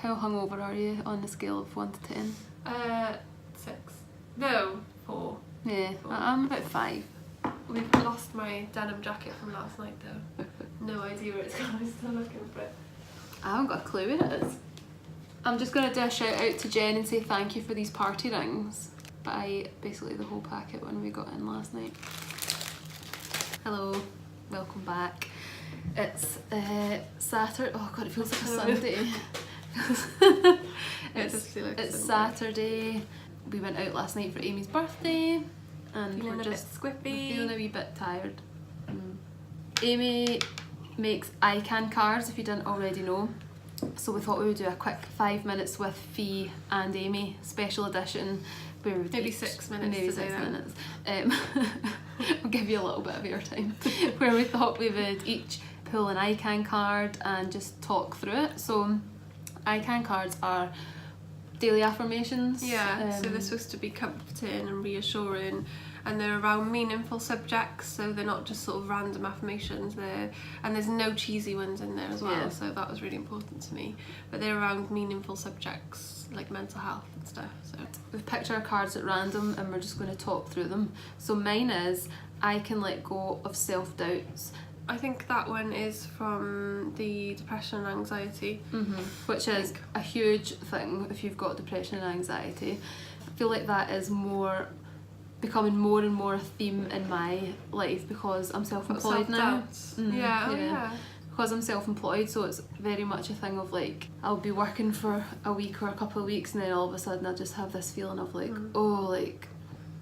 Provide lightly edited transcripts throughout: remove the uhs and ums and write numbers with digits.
How hungover are you on a scale of 1 to 10? 6. No, 4. Yeah, 4. I'm about 5. We've lost my denim jacket from last night though. No idea where it's gone, I'm still looking for it. I haven't got a clue where it is. I'm just going to do a shout out to Jen and say thank you for these party rings. But I ate basically the whole packet when we got in last night. Hello, welcome back. It's Saturday. Oh god, it feels like a Sunday. It's Saturday. We went out last night for Amy's birthday and Feeling we're just squiffy. feeling a wee bit tired. Amy makes icon cards, if you didn't already know. So we thought we would do a quick 5 minutes with Fee and Amy special edition. Where we Maybe 6 minutes. Maybe 6 minutes. We'll give you a little bit of airtime. Where we thought we would each pull an icon card and just talk through it. So icon cards are daily affirmations. Yeah, so they're supposed to be comforting and reassuring, and they're around meaningful subjects, so they're not just sort of random affirmations there, and there's no cheesy ones in there as well. Yeah. So that was really important to me, but they're around meaningful subjects like mental health and stuff. So we've picked our cards at random and we're just going to talk through them. So mine is I can let go of self-doubts. I think that one is from the depression and anxiety. Which is a huge thing if you've got depression and anxiety. I feel like that is becoming more and more a theme in my life because I'm self-employed now. Yeah. Because I'm self-employed, so it's very much a thing of like I'll be working for a week or a couple of weeks and then all of a sudden I just have this feeling of like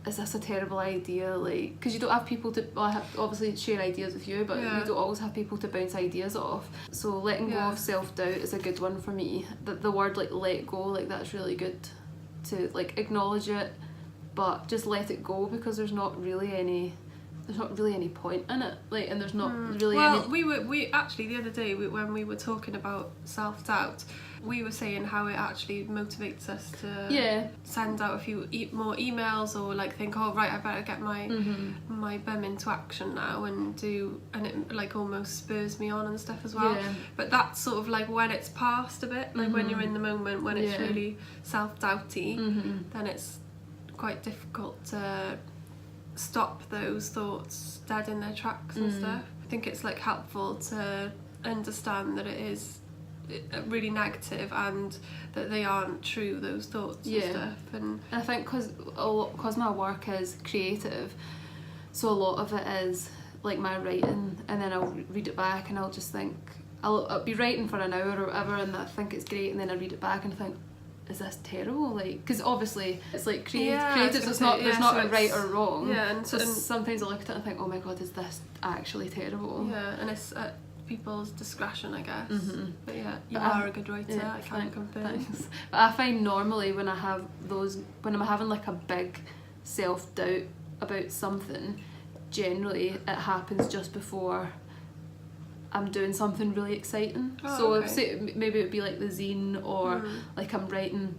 is this a terrible idea? Like, because you don't have people to, well, I have obviously share ideas with you, but you don't always have people to bounce ideas off. So letting go of self-doubt is a good one for me. The word like let go, like that's really good to like acknowledge it, but just let it go because there's not really any point in it. Like, and there's not really any. Well, we actually the other day when we were talking about self-doubt, we were saying how it actually motivates us to send out a few more emails or like think, oh right, I better get my my bum into action now and it like almost spurs me on and stuff as well. But that's sort of like when it's past a bit, like when you're in the moment, when it's really self-doubty, then it's quite difficult to stop those thoughts dead in their tracks and stuff. I think it's like helpful to understand that it is really negative and that they aren't true, those thoughts and stuff. And I think because my work is creative, so a lot of it is like my writing, and then I'll read it back and I'll just think I'll be writing for an hour or whatever and I think it's great, and then I read it back and think, is this terrible? Like, because obviously it's like creative, so it's not there's not a right or wrong. And sometimes I look at it and think, oh my god, is this actually terrible? And it's at people's discretion, I guess. But you are a good writer. I can't confirm. But I find normally when I'm having like a big self-doubt about something, generally it happens just before I'm doing something really exciting. Say, maybe it would be like the zine, or like I'm writing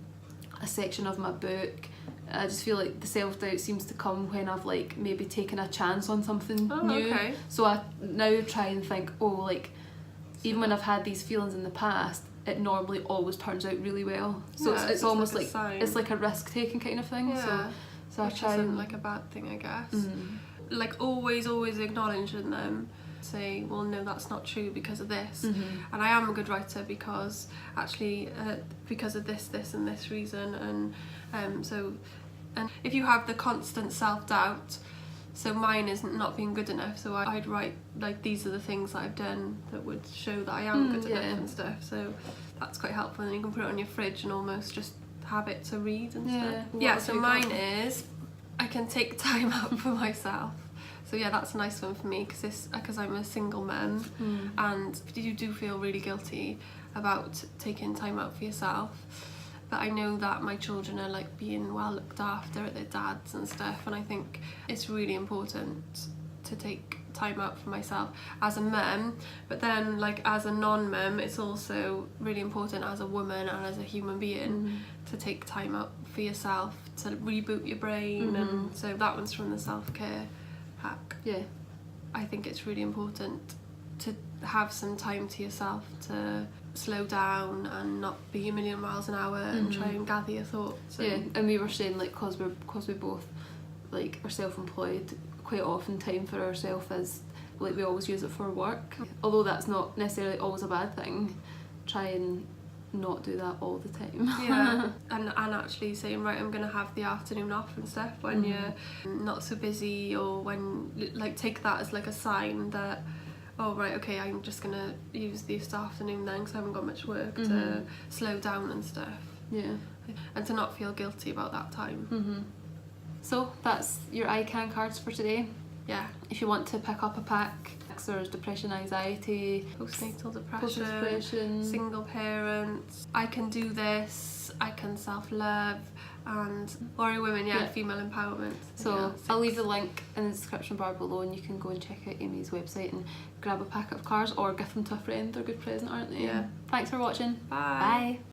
a section of my book. I just feel like the self-doubt seems to come when I've like maybe taken a chance on something new. So I now try and think, like even when I've had these feelings in the past, it normally always turns out really well. So it's almost like it's like a risk-taking kind of thing. So I try isn't like a bad thing, I guess. Like always acknowledging them. Say, well no, that's not true because of this, and I am a good writer because actually because of this and this reason, and if you have the constant self-doubt, so mine is not being good enough, so I'd write like these are the things that I've done that would show that I am good enough and stuff, so that's quite helpful, and you can put it on your fridge and almost just have it to read and stuff. So mine is I can take time out for myself. So that's a nice one for me because I'm a single mum, and you do feel really guilty about taking time out for yourself. But I know that my children are like being well looked after at their dads and stuff, and I think it's really important to take time out for myself as a mum. But then like as a non-mum, it's also really important as a woman and as a human being to take time out for yourself, to reboot your brain. And so that one's from the self-care hack. I think it's really important to have some time to yourself, to slow down and not be a million miles an hour and try and gather your thoughts. Yeah, and we were saying like cause we both like are self-employed, quite often time for ourselves is like we always use it for work. Although that's not necessarily always a bad thing, try and not do that all the time. Yeah, and actually saying, right, I'm gonna have the afternoon off and stuff when you're not so busy, or when like take that as like a sign that, oh right, okay, I'm just gonna use this afternoon then because I haven't got much work to slow down and stuff. Yeah, and to not feel guilty about that time. So that's your ICANN cards for today. Yeah. If you want to pick up a pack, there's depression, anxiety, postnatal depression, single parents, I can do this, I can self-love, and warrior women, female empowerment. So I'll leave the link in the description bar below, and you can go and check out Amy's website and grab a packet of cards or gift them to a friend. They're a good present, aren't they? Yeah. Thanks for watching. Bye. Bye.